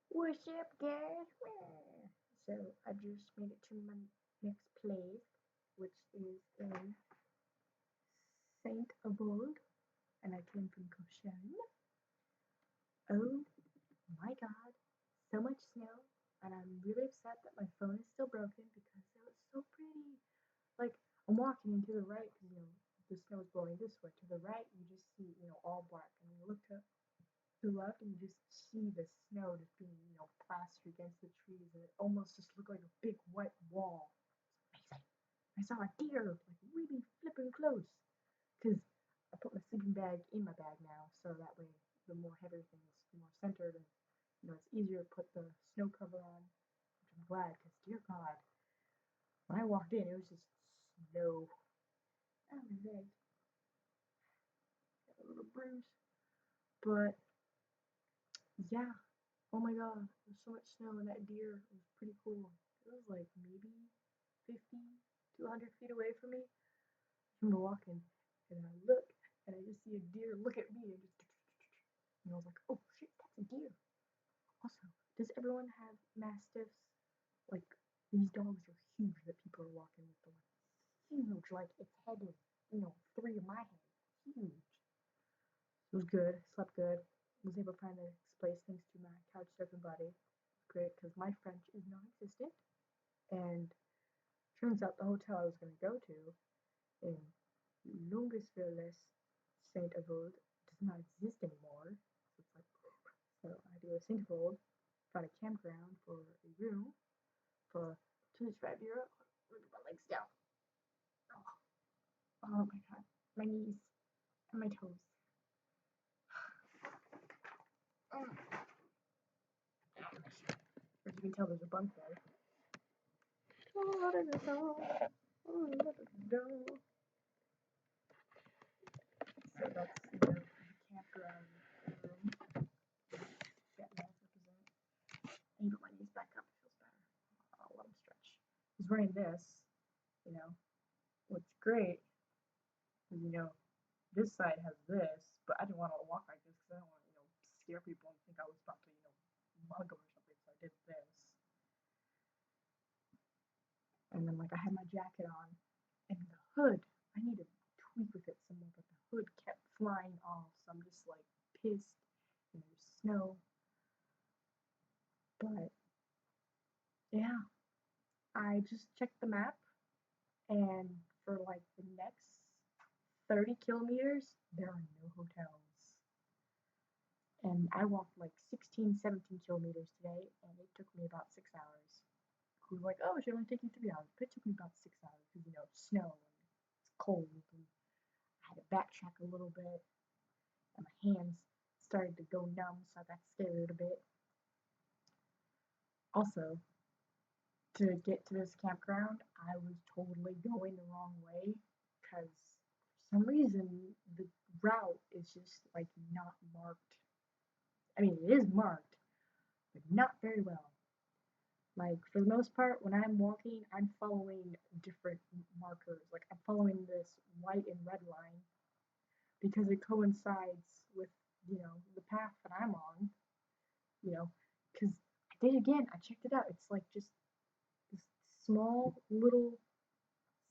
What's up, guys? So I just made it to my next place, which is in Saint Avold, and I came from Cochin. Oh my God, so much snow, and I'm really upset that my phone is still broken because it was so pretty. Like I'm walking and to the right, because the snow is blowing this way. To the right, you just see all black, and you look to the left and you just see the snow just being plastered against the trees, and it almost just looked like a big white wall. It's amazing. I saw a deer like really flipping close because I put my sleeping bag in my bag now, so that way the more heavier things are more centered, and it's easier to put the snow cover on, which I'm glad because dear God, when I walked in it was just snow. Oh my leg got a little bruise, but yeah. Oh my God, there's so much snow, and that deer was pretty cool. It was like maybe 50 to 100 feet away from me. I remember walking, and I look, and I just see a deer look at me, and just, and I was like, oh shit, that's a deer. Also, does everyone have mastiffs? Like, these dogs are huge that people are walking with. Them. Huge, like its head is, three of my head. Huge. It was good, slept good, was able to find a place thanks to my couch surfing buddy. Great, because my French is non-existent, and turns out the hotel I was going to go to in Longueuil Saint Avold does not exist anymore. So it's like, so I had to go to Saint Avold, found a campground for a room for €25. Look at my legs down. Oh, oh my God, my knees and my toes. Oh, as you can tell, there's a bunk there. Oh, da, da, da. Oh, da, da, da. So that's the campground room. Get nice represent. I need to put my knees back up. It feels better. I'll let them stretch. I was wearing this, you know. What's great is, this side has this, but I didn't want to walk like this because I don't want to, scare people and think I was about to, mug them or something. So I did this. And then, like, I had my jacket on. And the hood, I need to tweak with it some more, but the hood kept flying off. So I'm just, like, pissed. And there's snow. But, yeah, I just checked the map. And for, like, the next 30 kilometers, there are no hotels. And I walked like 16, 17 kilometers today, and it took me about 6 hours. We were like, oh, it should only take you 3 hours. But it took me about 6 hours because, it's snow and it's cold. And I had to backtrack a little bit, and my hands started to go numb, so I got scared a bit. Also, to get to this campground, I was totally going the wrong way because for some reason the route is just like not marked. I mean, it is marked, but not very well. Like for the most part, when I'm walking, I'm following different markers. Like I'm following this white and red line because it coincides with, the path that I'm on, you know, because I did again, I checked it out. It's like just this small little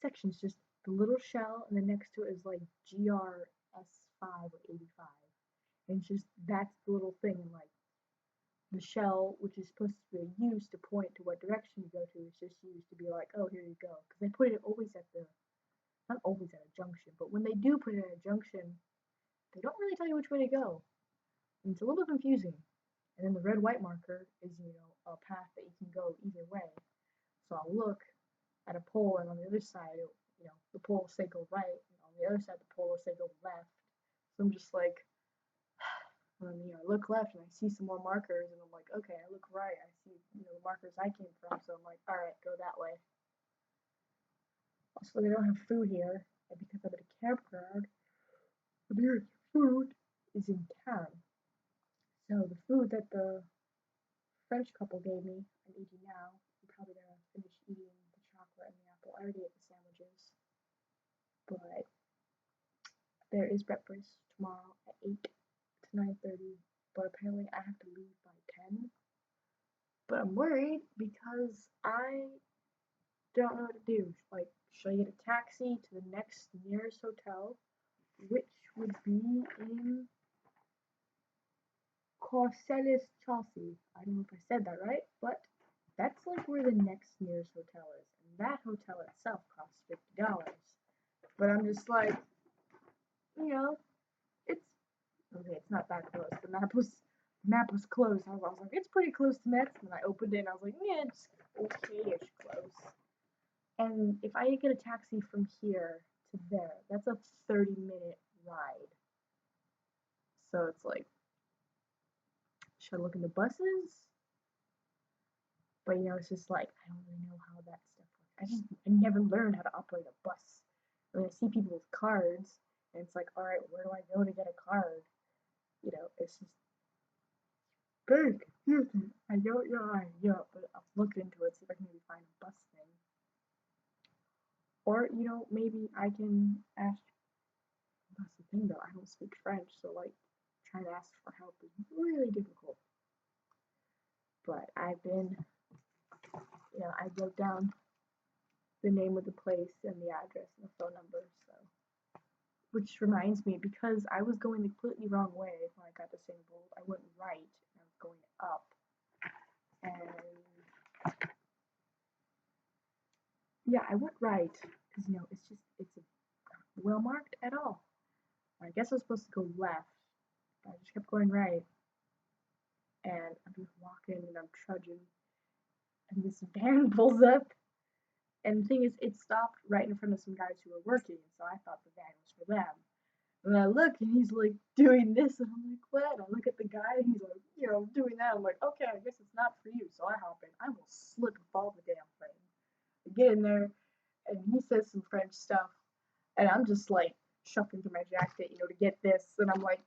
sections, just the little shell, and then next to it is like GRS5 or 85. And it's just that's the little thing, and like the shell, which is supposed to be used to point to what direction you go to, is just used to be like, oh, here you go. Because they put it always at the, not always at a junction, but when they do put it at a junction, they don't really tell you which way to go. And it's a little confusing. And then the red white marker is, a path that you can go either way. So I'll look at a pole, and on the other side, the pole will say go right, and on the other side, the pole will say go left. So I'm just like, I look left and I see some more markers, and I'm like, okay, I look right, I see, the markers I came from, so I'm like, all right, go that way. Also, they don't have food here, and because I'm at a campground, the nearest food is in town. So the food that the French couple gave me, I'm eating now. I'm probably gonna finish eating the chocolate and the apple. I already ate the sandwiches, but there is breakfast tomorrow at 8 to 9:30. But apparently, I have to leave by 10. But I'm worried because I don't know what to do. Like, should I get a taxi to the next nearest hotel, which would be in Corsellis, Chelsea. I don't know if I said that right, but that's like where the next nearest hotel is, and that hotel itself costs $50. But I'm just like, you know, it's okay. It's not that close. The map was close. I was like, it's pretty close to Metz, and I opened it, and I was like, yeah, it's okay-ish close. And if I get a taxi from here to there, that's a 30-minute ride. So it's like, should I look into buses? But it's just like I don't really know how that stuff works. I never learned how to operate a bus. When I see people with cards, and it's like, all right, where do I go to get a card? It's just very confusing. I don't know, but I'll look into it, see if I can maybe find a bus thing. Or maybe I can ask. That's the thing though, I don't speak French, so like trying to ask for help is really difficult. But I wrote down the name of the place and the address and the phone number. So, which reminds me, because I was going the completely wrong way when I got to St. Bold, I went right and I was going up, and yeah, I went right because it's well marked at all. I guess I was supposed to go left, but I just kept going right, and I'm just walking and I'm trudging, and this van pulls up. And the thing is, it stopped right in front of some guys who were working, so I thought the van was for them. And I look, and he's like doing this, and I'm like, what? And I look at the guy, and he's like, doing that. I'm like, okay, I guess it's not for you. So I hop in. I will slip and fall the damn thing. I get in there, and he says some French stuff, and I'm just like shuffling through my jacket, to get this. And I'm like,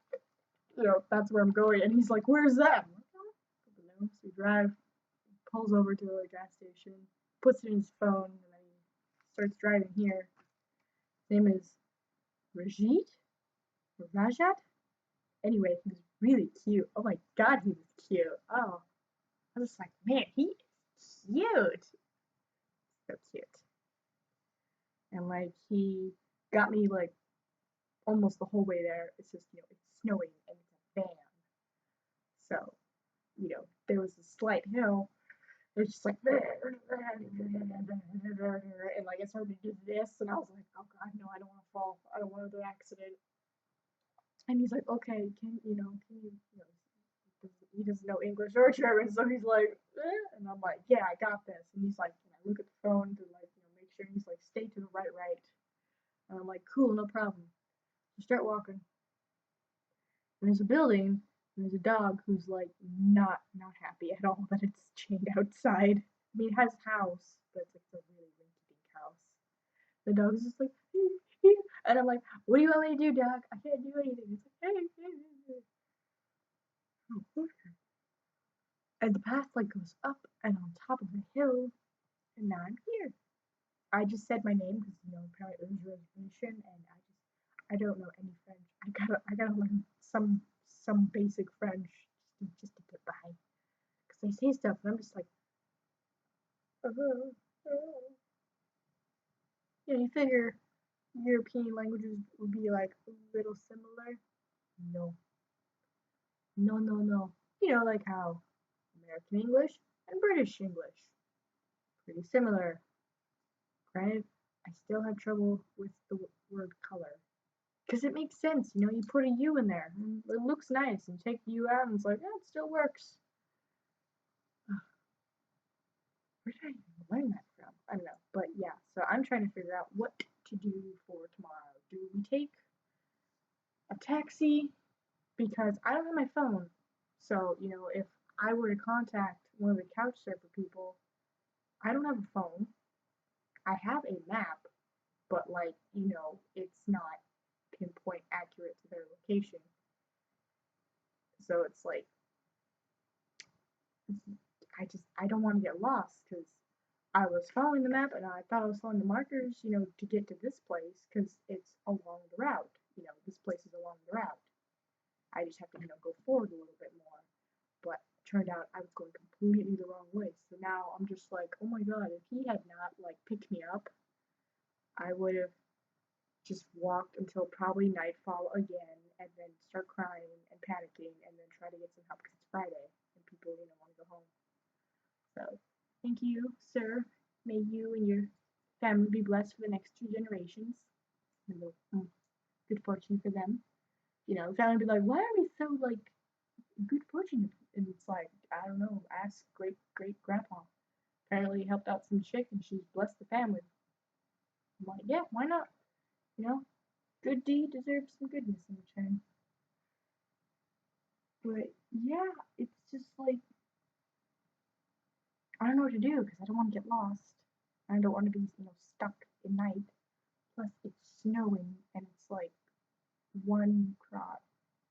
that's where I'm going. And he's like, where's that? I'm like, oh, I don't know. So we drive, pulls over to a gas station, puts it in his phone, and then he starts driving here. His name is Rajit or Rajat. Anyway, he was really cute. Oh my god, he was cute. Oh, I was like, man, he is cute. So cute. And like he got me like almost the whole way there. It's just it's snowing and it's a van. So there was a slight hill. It's just like and like I started to do this and I was like, oh god, no, I don't want to fall. I don't want another accident. And he's like, okay, he doesn't know English or German, so he's like, and I'm like, yeah, I got this. And he's like, can I look at the phone to like, make sure? And he's like, stay to the right. And I'm like, cool, no problem. So start walking. And there's a building, and there's a dog who's like not happy at all that it's chained outside. I mean, it has a house, but it's like a really rinky-dink house. The dog is just like, and I'm like, what do you want me to do, dog? I can't do anything. It's like, hey. Oh, and the path like goes up and on top of a hill, and now I'm here. I just said my name because apparently it was a reservation, and I don't know any French. I gotta learn some basic French just to get by because they say stuff and I'm just like, you figure European languages would be like a little similar. No, no. Like how American English and British English pretty similar. Granted, I still have trouble with the word color. Because it makes sense, you put a U in there, and it looks nice, and take the U out, and it's like, yeah, it still works. Where did I even learn that from? I don't know, but yeah, so I'm trying to figure out what to do for tomorrow. Do we take a taxi? Because I don't have my phone, so, if I were to contact one of the couch surfer people, I don't have a phone. I have a map, but, like, it's not pinpoint accurate to their location. So it's like, I don't want to get lost because I was following the map and I thought I was following the markers, to get to this place because it's along the route. This place is along the route. I just have to, go forward a little bit more. But turned out I was going completely the wrong way. So now I'm just like, oh my god, if he had not like picked me up, I would have just walked until probably nightfall again and then start crying and panicking and then try to get some help because it's Friday and people, want to go home. So thank you, sir. May you and your family be blessed for the next 2 generations. And good fortune for them. Family be like, why are we so like good fortune? And it's like, I don't know, ask great great grandpa. Apparently he helped out some chick and she's blessed the family. I'm like, yeah, why not? You know, good deed deserves some goodness in return. But yeah, it's just like I don't know what to do because I don't want to get lost. I don't want to be, stuck at night. Plus, it's snowing and it's like 1 crot,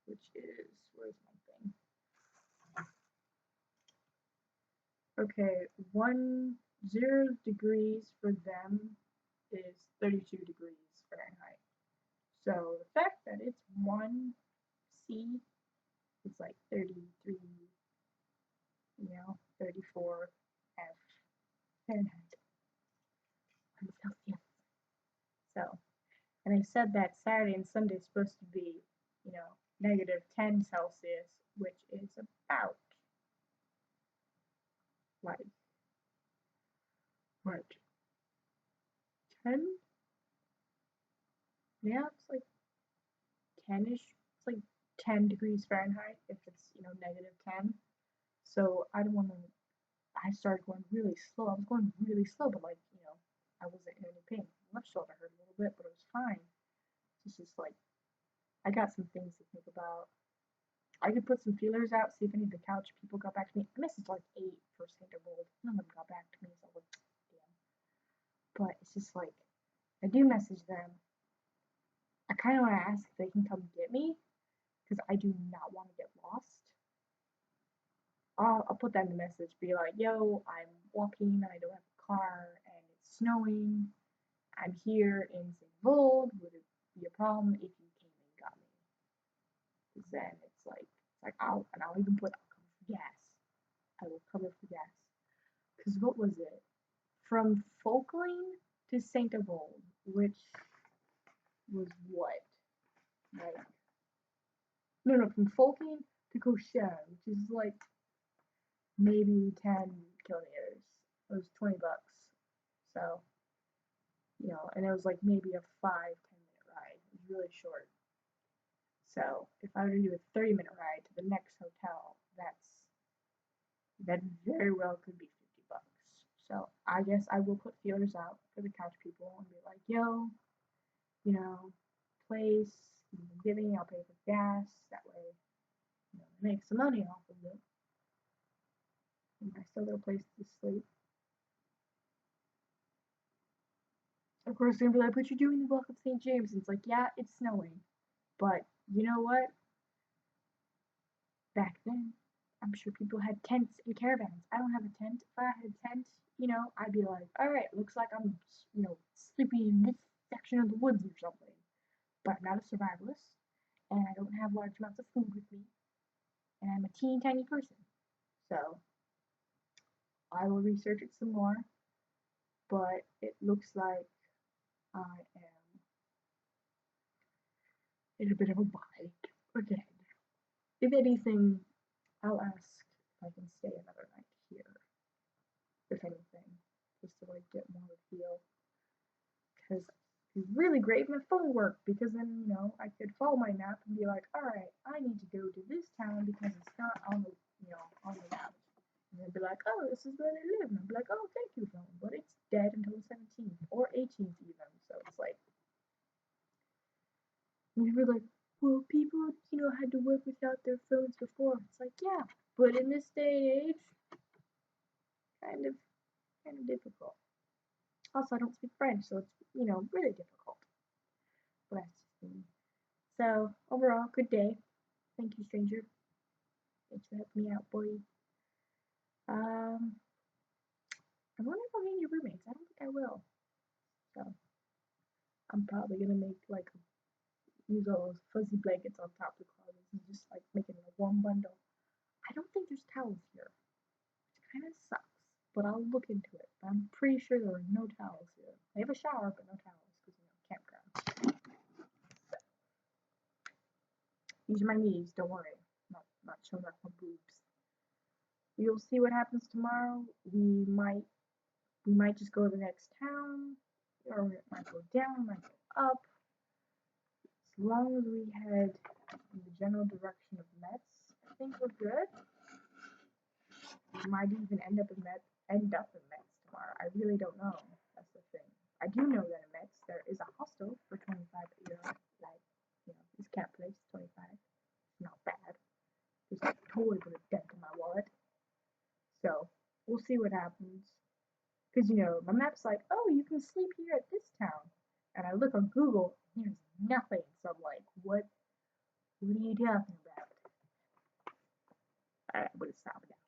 which is where's my thing? Okay, 10 degrees for them is 32 degrees Fahrenheit. So the fact that it's 1 C, it's like 33, 34 F Fahrenheit on Celsius. So, and they said that Saturday and Sunday is supposed to be, -10 Celsius, which is about like what 10? Yeah, it's like 10ish. It's like 10 degrees Fahrenheit if it's -10. So I don't want to. I started going really slow. I was going really slow, but I wasn't in any pain. My left shoulder hurt a little bit, but it was fine. It's just like I got some things to think about. I could put some feelers out, see if any of the couch people got back to me. I messaged like 8 for St. Bold. None of them got back to me, so I was like, damn. But it's just like I do message them. I kind of want to ask if they can come get me because I do not want to get lost. I'll put that in the message. Be like, yo, I'm walking and I don't have a car and it's snowing. I'm here in St. Bold. Would it be a problem if you came and got me? Because then it's like I'll even put I'll cover for gas. I will cover for gas. Because what was it? From Folkling to St. Bold, which was what? Like no, from Folkling to Cochelle, which is like maybe 10 kilometers. It was $20. So, and it was like maybe a 5-10 minute ride. It was really short. So if I were to do a 30-minute ride to the next hotel, that very well could be $50. So I guess I will put feelers out for the couch people and be like, yo, you know, place, you can give me, I'll pay for gas. That way, make some money off of it. And I still got a place to sleep. Of course, they're gonna be like, but you're doing the Walk of St. James. And it's like, yeah, it's snowing. But you know what? Back then, I'm sure people had tents and caravans. I don't have a tent. If I had a tent, I'd be like, all right, looks like I'm, sleeping in this section of the woods or something. But I'm not a survivalist, and I don't have large amounts of food with me, and I'm a teeny tiny person. So I will research it some more, but it looks like I am in a bit of a bind again. If anything, I'll ask if I can stay another night here, if anything, just to like get more of a feel. Because it's really great if my phone worked, because then I could follow my map and be like, all right, I need to go to this town because it's not on the on the map. And they'd be like, oh, this is where they live. And I'd be like, oh, thank you, phone, but it's dead until the 17th or 18th even. So it's like, and you'd be like, well, people had to work without their phones before. It's like, yeah, but in this day and age, kind of difficult. Also, I don't speak French, so it's really difficult. But that's just me. So overall, good day. Thank you, stranger. Thanks for helping me out, boy. I wonder if I'll hang your roommates. I don't think I will. So I'm probably gonna make like use all those fuzzy blankets on top of the closets and just like make it in a warm bundle. I don't think there's towels here, which kind of sucks. But I'll look into it. But I'm pretty sure there are no towels here. They have a shower, but no towels because campground. These are my knees. Don't worry. Not showing off my boobs. We'll see what happens tomorrow. We might just go to the next town, or it might go down, might go up. As long as we head in the general direction of Metz, I think we're good. We might even end up in Metz tomorrow. I really don't know. That's the thing. I do know that in Metz there is a hostel for 25 euro. Like, this camp place, 25. It's not bad. Just totally put a dent in my wallet. So we'll see what happens. Because my map's like, oh, you can sleep here at this town. And I look on Google, and there's nothing. So I'm like, what are you talking about? I would have stopped that.